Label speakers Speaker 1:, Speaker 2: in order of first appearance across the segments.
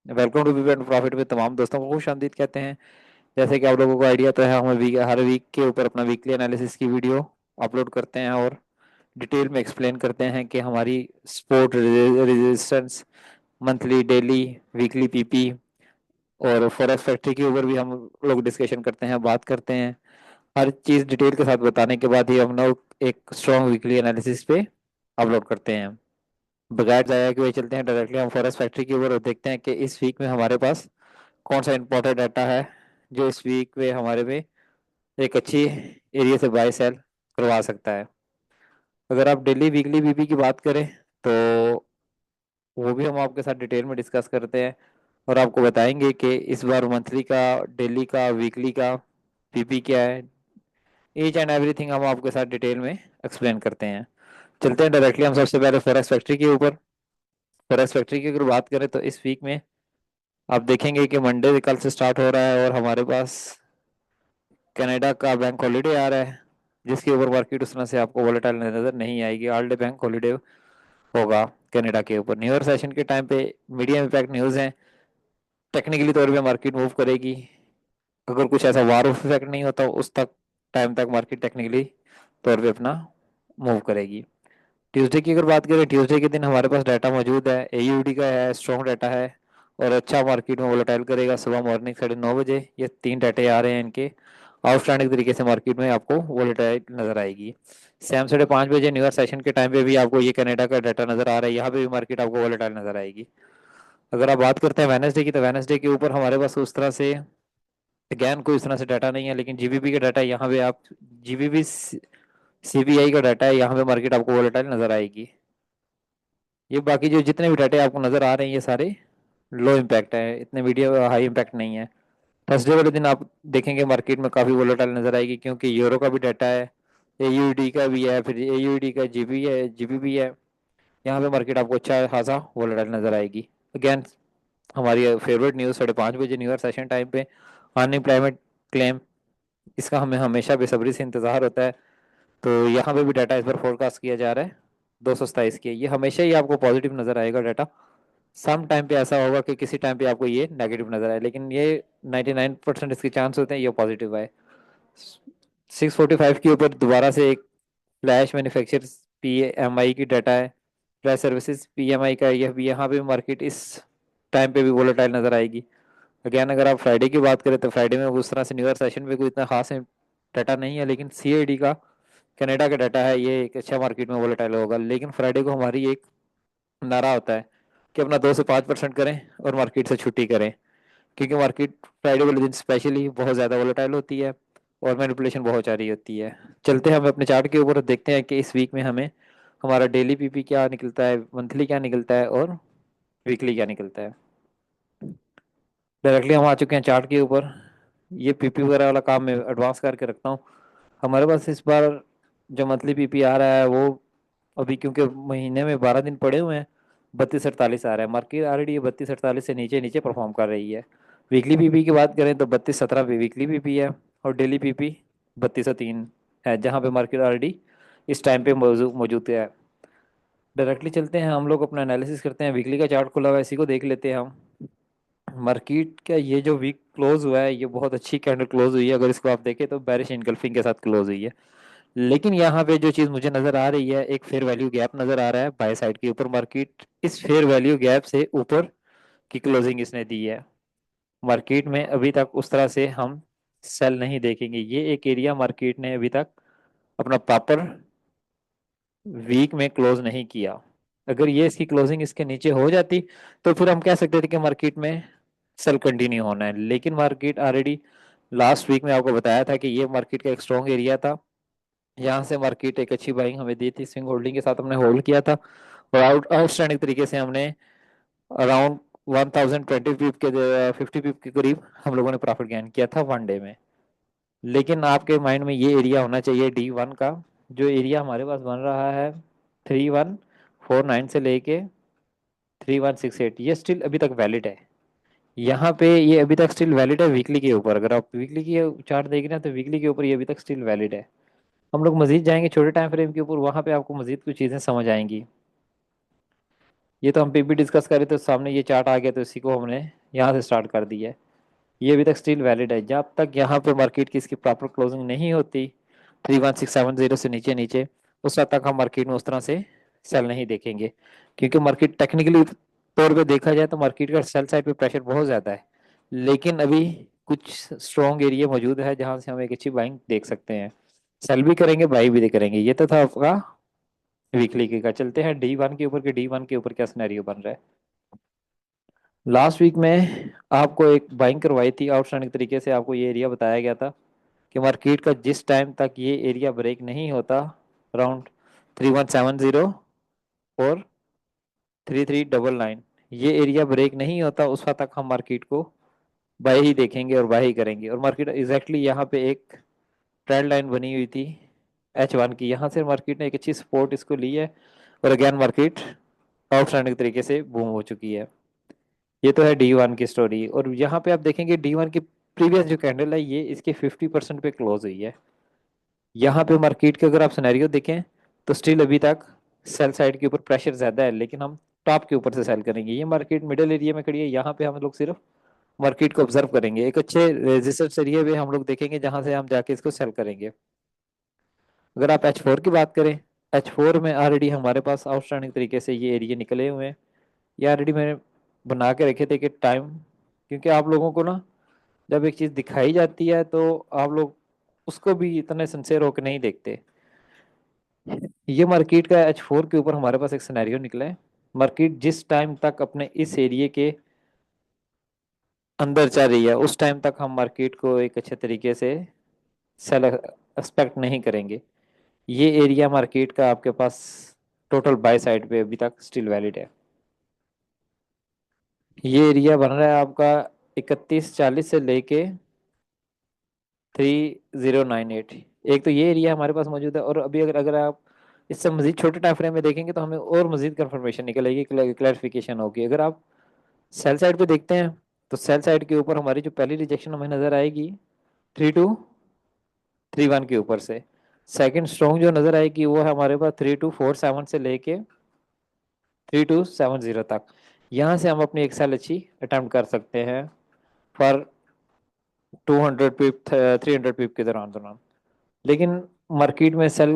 Speaker 1: Welcome to weave and profit में तमाम दोस्तों को खुश आमदीद कहते हैं। जैसे कि आप लोगों को आइडिया तो है, हम हर वीक के ऊपर अपना वीकली एनालिसिस की वीडियो अपलोड करते हैं और डिटेल में एक्सप्लेन करते हैं कि हमारी sport resistance monthly, daily, weekly PP और फॉरेक्स फैक्ट्री के ऊपर भी हम लोग डिस्कशन करते हैं, बात करते हैं। हर चीज़ डिटेल के साथ बताने के बाद ही हम लोग एक स्ट्रॉन्ग वीकली एनालिसिस पे अपलोड करते हैं। बगैर जाया कि वही चलते हैं डायरेक्टली हम फॉरेस्ट फैक्ट्री की ओर और देखते हैं कि इस वीक में हमारे पास कौन सा इंपॉर्टेंट डाटा है जो इस वीक में हमारे में एक अच्छी एरिया से बाय सेल करवा सकता है। अगर आप डेली वीकली बीपी की बात करें तो वो भी हम आपके साथ डिटेल में डिस्कस करते हैं और आपको बताएंगे कि इस बार मंथली का, डेली का, वीकली का पीपी क्या है। ईच एंड एवरीथिंग हम आपके साथ डिटेल में एक्सप्लेन करते हैं। चलते हैं डायरेक्टली हम सबसे पहले फॉरेस्ट फैक्ट्री के ऊपर। फॉरेस्ट फैक्ट्री की अगर बात करें तो इस वीक में आप देखेंगे कि मंडे कल से स्टार्ट हो रहा है और हमारे पास कनाडा का बैंक हॉलीडे आ रहा है, जिसके ऊपर मार्केट उस तरह से आपको वोलेटाइल नजर नहीं आएगी। ऑल डे बैंक हॉलीडे होगा कनाडा के ऊपर। न्यू ईयर सेशन के टाइम पे मीडियम इम्पैक्ट न्यूज़ है, टेक्निकली तौर पे मार्केट मूव करेगी। अगर कुछ ऐसा वार ऑफ इफेक्ट नहीं होता उस तक टाइम तक मार्केट टेक्निकली तौर पे अपना मूव करेगी। ट्यूसडे की अगर बात करें, ट्यूसडे के दिन हमारे पास डाटा मौजूद है, एयूडी का है, स्ट्रॉन्ग डाटा है और अच्छा मार्केट में वोलेटाइल करेगा। सुबह मॉर्निंग 9:30 ये तीन डाटे आ रहे हैं इनके। आउटस्टैंडिंग तरीके से मार्केट में आपको वोलेटाइल नजर आएगी। शाम 5:30 न्यू ईयर सेशन के टाइम पे भी आपको ये कनाडा का डाटा नजर आ रहा है, यहाँ पे भी मार्केट आपको वोलेटाइल नजर आएगी। अगर आप बात करते हैं वेनसडे की, तो वेनसडे के ऊपर हमारे पास उस तरह से अगैन कोई इस तरह से डाटा नहीं है, लेकिन जीबीपी का डाटा यहाँ पे आप जीबीपी सीबीआई का डाटा है, यहाँ पे मार्केट आपको वोलेटाइल नजर आएगी। ये बाकी जो जितने भी डाटे आपको नजर आ रहे हैं ये सारे लो इम्पैक्ट है, इतने वीडियो हाई इम्पैक्ट नहीं है। थर्सडे वाले दिन आप देखेंगे मार्केट में काफ़ी वोलेटाइल नजर आएगी, क्योंकि यूरो का भी डाटा है, एयूडी का भी है, फिर एयूडी का जीबी है, जीबी भी है। यहाँ पे मार्केट आपको अच्छा खासा वोलेटाइल नजर आएगी। अगेन हमारी favourite news 5:30 new year session time पे अनएम्प्लॉयमेंट क्लेम, इसका हमें हमेशा बेसब्री से इंतजार होता है। तो यहाँ पे भी डाटा इस बार फोरकास्ट किया जा रहा है 227 के। ये हमेशा ही आपको पॉजिटिव नजर आएगा डाटा। सम टाइम पे ऐसा होगा कि किसी टाइम पे आपको ये नेगेटिव नजर आए, लेकिन ये 99% इसके चांस होते हैं ये पॉजिटिव आए। 645 के ऊपर दोबारा से एक फ्लैश मैन्युफैक्चर पीएमआई की डाटा है, फ्लैश सर्विसेज पीएमआई का, यह भी यहाँ पे मार्केट इस टाइम पे भी वोलेटाइल नजर आएगी। अगेन अगर आप फ्राइडे की बात करें तो फ्राइडे में उस तरह से न्यू ईयर सेशन पे कोई इतना खास डाटा नहीं है, लेकिन सीएडी का कनाडा का डाटा है, ये एक अच्छा मार्केट में वोलेटाइल होगा। लेकिन फ्राइडे को हमारी एक नारा होता है कि अपना 2 से 5% करें और मार्केट से छुट्टी करें, क्योंकि मार्केट फ्राइडे वाले दिन स्पेशली बहुत ज़्यादा वोलेटाइल होती है और मैनिपुलेशन बहुत सारी होती है। चलते हैं हम अपने चार्ट के ऊपर और देखते हैं कि इस वीक में हमें हमारा डेली पीपी क्या निकलता है, मंथली क्या निकलता है और वीकली क्या निकलता है। डायरेक्टली हम आ चुके हैं चार्ट के ऊपर। ये पीपी वगैरह वाला काम मैं एडवांस करके रखता हूँ। हमारे पास इस बार जो मंथली पीपी आ रहा है वो अभी, क्योंकि महीने में 12 दिन पड़े हुए हैं, 3248 आ रहा है। मार्केट ऑलरेडी ये 3248 से नीचे नीचे परफॉर्म कर रही है। वीकली पीपी की बात करें तो 3217 पे वीकली पीपी है और डेली पीपी 3203 है, जहाँ पे मार्केट ऑलरेडी इस टाइम पे मौजूद मौजूद है। डायरेक्टली चलते हैं हम लोग अपना एनालिसिस करते हैं। वीकली का चार्ट खुला हुआ है, इसी को देख लेते हैं हम। मार्केट का ये जो वीक क्लोज हुआ है ये बहुत अच्छी कैंडल क्लोज हुई है। अगर इसको आप देखें तो बैरिश इनकल्फिंग के साथ क्लोज हुई है। लेकिन यहाँ पे जो चीज मुझे नजर आ रही है, एक फेयर वैल्यू गैप नजर आ रहा है बाय साइड के ऊपर। मार्केट इस फेयर वैल्यू गैप से ऊपर की क्लोजिंग इसने दी है। मार्केट में अभी तक उस तरह से हम सेल नहीं देखेंगे। ये एक एरिया मार्केट ने अभी तक अपना प्रॉपर वीक में क्लोज नहीं किया। अगर ये इसकी क्लोजिंग इसके नीचे हो जाती तो फिर हम कह सकते थे कि मार्केट में सेल कंटिन्यू होना है। लेकिन मार्केट ऑलरेडी लास्ट वीक में आपको बताया था कि ये मार्केट का एक स्ट्रॉन्ग एरिया था, यहाँ से मार्केट एक अच्छी बाइंग हमें दी थी, स्विंग होल्डिंग के साथ हमने होल्ड किया था और आउटस्टैंडिंग तरीके से हमने अराउंड 1020 पिप के 50 पिप के करीब हम लोगों ने प्रॉफिट गेन किया था 1 डे में। लेकिन आपके माइंड में ये एरिया होना चाहिए D1 का, जो एरिया हमारे पास बन रहा है 3149 से लेके 3168, ये स्टिल अभी तक वैलिड है। यहाँ पे ये अभी तक स्टिल वैलिड है वीकली के ऊपर। अगर आप वीकली की चार्ट देख रहे हैं तो वीकली के ऊपर ये अभी तक स्टिल वैलिड है। हम लोग मजीद जाएंगे छोटे टाइम फ्रेम के ऊपर, वहां पे आपको मजीद कुछ चीजें समझ आएंगी। ये तो हम पीपी डिस्कस करें तो सामने ये चार्ट आ गया, तो इसी को हमने यहाँ से स्टार्ट कर दिया है। ये अभी तक स्टिल वैलिड है। जब तक यहाँ पे मार्केट की इसकी प्रॉपर क्लोजिंग नहीं होती 31670 से नीचे नीचे, उस वक्त तक हम मार्केट में उस तरह से सेल नहीं देखेंगे, क्योंकि मार्केट टेक्निकली तौर पे देखा जाए तो मार्केट का सेल साइड पे प्रेशर बहुत ज़्यादा है, लेकिन अभी कुछ स्ट्रॉन्ग एरिया मौजूद है जहां से हम एक अच्छी बाइंग देख सकते हैं। सेल भी करेंगे, बाई भी करेंगे। ये तो था आपका वीकली का। चलते हैं D1 के ऊपर कि D1 के ऊपर क्या सिनेरियो बन रहा है। लास्ट वीक में आपको एक बाइंग करवाई थी आउटस्टैंडिंग तरीके से, आपको ये एरिया बताया गया था कि मार्केट का जिस टाइम तक ये एरिया ब्रेक नहीं होता, अराउंड 3170 और 3399, ये एरिया ब्रेक नहीं होता, उस वक्त तक हम मार्केट को बाय ही देखेंगे और बाय ही करेंगे। और मार्केट एग्जैक्टली यहाँ पे एक ट्रेंड लाइन बनी हुई थी H1 की, यहाँ से मार्केट ने एक अच्छी सपोर्ट इसको ली है और अगेन मार्केट आउटस्टैंडिंग तरीके से बूम हो चुकी है। ये तो है D1 की स्टोरी। और यहाँ पे आप देखेंगे D1 की प्रीवियस जो कैंडल है ये इसके 50% पे क्लोज हुई है। यहाँ पे मार्केट के अगर आप सिनेरियो देखें तो स्टिल अभी तक सेल साइड के ऊपर प्रेशर ज्यादा है, लेकिन हम टॉप के ऊपर से सेल करेंगे। ये मार्केट मिडिल एरिया में खड़ी है, यहाँ पे हम लोग सिर्फ मार्केट को ऑब्जर्व करेंगे। एक अच्छे रेजिस्टेंस एरिया पे हम लोग देखेंगे जहां से हम जाके इसको सेल करेंगे। अगर आप H4 की बात करें, H4 में ऑलरेडी हमारे पास आउटस्टैंडिंग तरीके से ये एरिया निकले हुए हैं। ये ऑलरेडी मैंने बना के रखे थे कि टाइम, क्योंकि आप लोगों को ना जब एक चीज़ दिखाई जाती है तो आप लोग उसको भी इतने सिंसेयर होकर नहीं देखते। ये मार्केट का H4 के ऊपर हमारे पास एक सिनेरियो निकला है। मार्केट जिस टाइम तक अपने इस एरिया के अंदर चल रही है उस टाइम तक हम मार्केट को एक अच्छे तरीके से सेल एक्सपेक्ट नहीं करेंगे। ये एरिया मार्केट का आपके पास टोटल बाय साइड पे अभी तक स्टिल वैलिड है। ये एरिया बन रहा है आपका 3140 से लेके 3098। एक तो ये एरिया हमारे पास मौजूद है, और अभी अगर अगर आप इससे मजीद छोटे टाइम फ्रेम में देखेंगे तो हमें और मजीद कंफर्मेशन निकलेगी, क्लैरिफिकेशन होगी। अगर आप सेल साइड पे देखते हैं तो सेल साइड के ऊपर हमारी जो पहली रिजेक्शन हमें नजर आएगी 3231 के ऊपर से। सेकंड स्ट्रॉन्ग जो नजर आएगी वो है हमारे पास 3247 से लेके 3270 तक। यहाँ से हम अपनी एक सेल अच्छी अटेम्प्ट कर सकते हैं फॉर 200 पिप 300 पिप के दौरान दौरान। लेकिन मार्केट में सेल,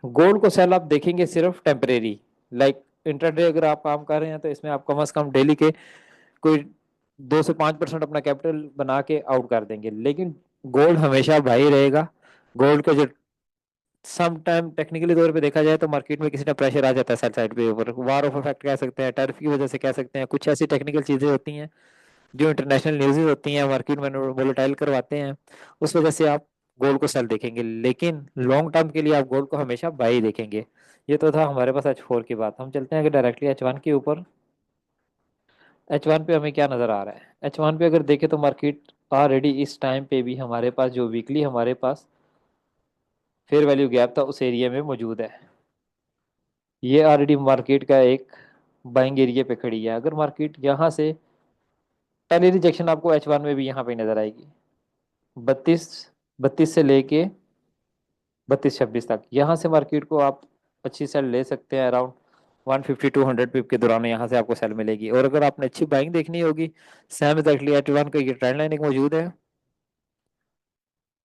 Speaker 1: गोल्ड को सेल आप देखेंगे सिर्फ टेम्परेरी, लाइक इंटरडे अगर आप काम कर रहे हैं तो इसमें आप कम से कम डेली के कोई 2 से 5% अपना कैपिटल बना के आउट कर देंगे। लेकिन गोल्ड हमेशा भाई रहेगा। गोल्ड का जो सम टाइम टेक्निकली तौर पे देखा जाए तो मार्केट में किसी का प्रेशर आ जाता है सेल साइड पे ऊपर, वार ऑफ इफेक्ट कह सकते हैं, टर्फ की वजह से कह सकते हैं, कुछ ऐसी टेक्निकल चीजें होती हैं जो इंटरनेशनल न्यूज़ होती हैं मार्केट में वोलेटाइल करवाते हैं, उस वजह से आप गोल्ड को सेल देखेंगे। लेकिन लॉन्ग टर्म के लिए आप गोल्ड को हमेशा बाई देखेंगे। ये तो था हमारे पास H4 की बात। हम चलते हैं डायरेक्टली H1 के ऊपर। H1 पे हमें क्या नज़र आ रहा है? H1 पे अगर देखें तो मार्केट ऑलरेडी इस टाइम पे भी हमारे पास जो वीकली हमारे पास फेयर वैल्यू गैप था उस एरिया में मौजूद है। ये ऑलरेडी मार्केट का एक बाइंग एरिया पे खड़ी है। अगर मार्केट यहाँ से, पहली रिजेक्शन आपको H1 में भी यहाँ पे नजर आएगी 32 32 से लेके 3226 तक। यहाँ से मार्केट को आप अच्छी सेल ले सकते हैं अराउंड 150 200 पिप के दौरान, यहाँ से आपको सेल मिलेगी। और अगर आपने अच्छी बाइंग देखनी होगी, सेम एग्जैक्टली H1 का ये ट्रेंड लाइन एक मौजूद है,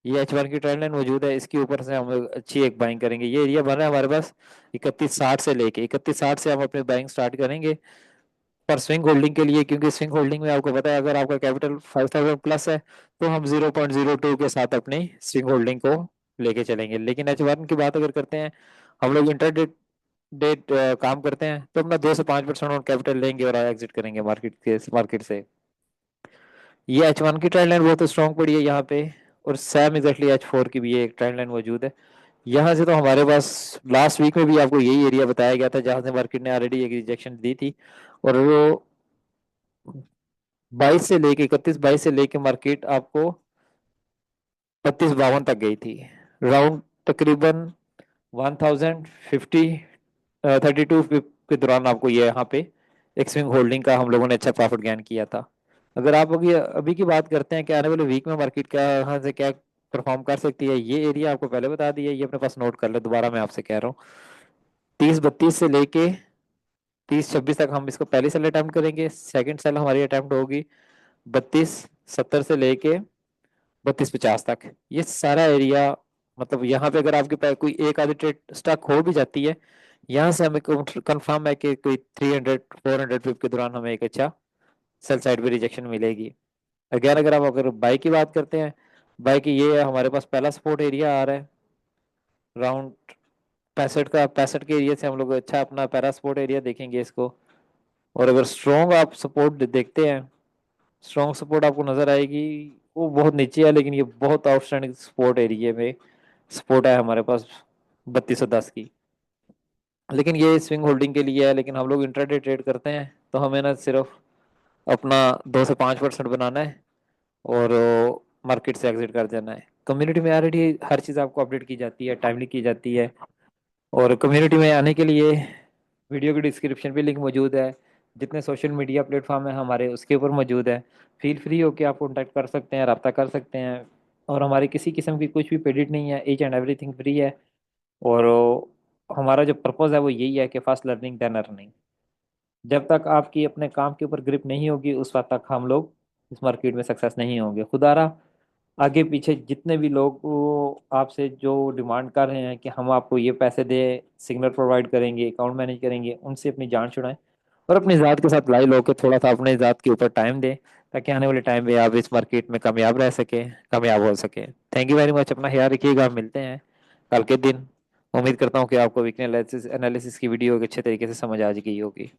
Speaker 1: ये H1 की ट्रेंड लाइन मौजूद है, इसके ऊपर से हम लोग अच्छी एक बाइंग करेंगे। ये एरिया बन रहा है हमारे पास 3160 से लेके 3160 से हम अपने बाइंग स्टार्ट करेंगे पर स्विंग होल्डिंग के लिए, क्योंकि स्विंग होल्डिंग में आपको पता है अगर आपका कैपिटल 5000 प्लस है तो हम 0.02 के साथ अपनी स्विंग होल्डिंग को लेके चलेंगे। लेकिन H1 की बात अगर करते हैं, हम लोग इंटरडे डेट काम करते हैं तो अपना 2 से 5% और कैपिटल लेंगे और एग्जिट करेंगे मार्केट से। ये H1 की ट्रेंड लाइन बहुत स्ट्रॉन्ग पड़ी है यहाँ पे, और सेम एग्जैक्टली H4 की भी एक ट्रेंड लाइन मौजूद है। यहाँ से तो हमारे पास लास्ट वीक में भी आपको यही एरिया बताया गया था जहां से मार्केट ने ऑलरेडी एक रिजेक्शन दी थी, और वो 22 से लेके मार्केट आपको 3252 तक गई थी। राउंड तकरीबन 1050 32 के दौरान आपको ये यहाँ पे एक स्विंग होल्डिंग का हम लोगों ने अच्छा प्रॉफिट गेन किया था। अगर आप अभी अभी की बात करते हैं कि आने वाले वीक में मार्केट क्या यहाँ से क्या परफॉर्म कर सकती है, ये एरिया आपको पहले बता दिया, ये अपने पास नोट कर ले, दोबारा मैं आपसे कह रहा हूँ 30 32 से लेके 30-26 तक हम इसको पहली सेल अटेम्प्ट करेंगे। सेकंड सेल हमारी अटेम्प्ट होगी 32-70 से लेके 32-50 तक। ये सारा एरिया, मतलब यहाँ पे अगर आपके पास कोई एक आधी ट्रेड स्टक हो भी जाती है, यहाँ से हमें कंफर्म है कि कोई 300-400 पिप के दौरान हमें एक अच्छा सेल साइड पे रिजेक्शन मिलेगी। अगर आप अगर बाई की बात करते हैं, बाई की ये हमारे पास पहला सपोर्ट एरिया आ रहा है राउंड 65 के एरिया से हम लोग अच्छा अपना पैरा सपोर्ट एरिया देखेंगे इसको। और अगर स्ट्रॉन्ग आप सपोर्ट देखते हैं, स्ट्रॉन्ग सपोर्ट आपको नजर आएगी, वो बहुत नीचे है, लेकिन ये बहुत आउटस्टैंडिंग सपोर्ट एरिया में सपोर्ट है हमारे पास 3210 की। लेकिन ये स्विंग होल्डिंग के लिए है, लेकिन हम लोग इंट्राडे ट्रेड करते हैं तो हमें ना सिर्फ अपना 2 से 5% बनाना है और मार्केट से एग्जिट कर देना है। कम्युनिटी में ऑलरेडी हर चीज़ आपको अपडेट की जाती है, टाइमली की जाती है। और कम्युनिटी में आने के लिए वीडियो की डिस्क्रिप्शन पे लिंक मौजूद है, जितने सोशल मीडिया प्लेटफॉर्म है हमारे उसके ऊपर मौजूद है। फील फ्री होकर आप कॉन्टैक्ट कर सकते हैं, रब्ता कर सकते हैं। और हमारी किसी किस्म की कुछ भी पेडिट नहीं है, ईच एंड एवरीथिंग फ्री है। और हमारा जो पर्पज़ है वो यही है कि फास्ट लर्निंग देन अर्निंग। जब तक आपकी अपने काम के ऊपर ग्रिप नहीं होगी उस वक्त तक हम लोग इस मार्केट में सक्सेस नहीं होंगे। खुदारा आगे पीछे जितने भी लोग वो आपसे जो डिमांड कर रहे हैं कि हम आपको ये पैसे दें, सिग्नल प्रोवाइड करेंगे, अकाउंट मैनेज करेंगे, उनसे अपनी जान छुड़ाएं और अपनी ज़ात के साथ लाई लो के थोड़ा सा अपने ज़ात के ऊपर टाइम दें, ताकि आने वाले टाइम में आप इस मार्केट में कामयाब रह सके, कामयाब हो सके। थैंक यू वेरी मच, अपना ख्याल रखिएगा, मिलते हैं कल के दिन। उम्मीद करता हूँ कि आपको वीकली एनालिसिस की वीडियो अच्छे तरीके से समझ आ गई होगी।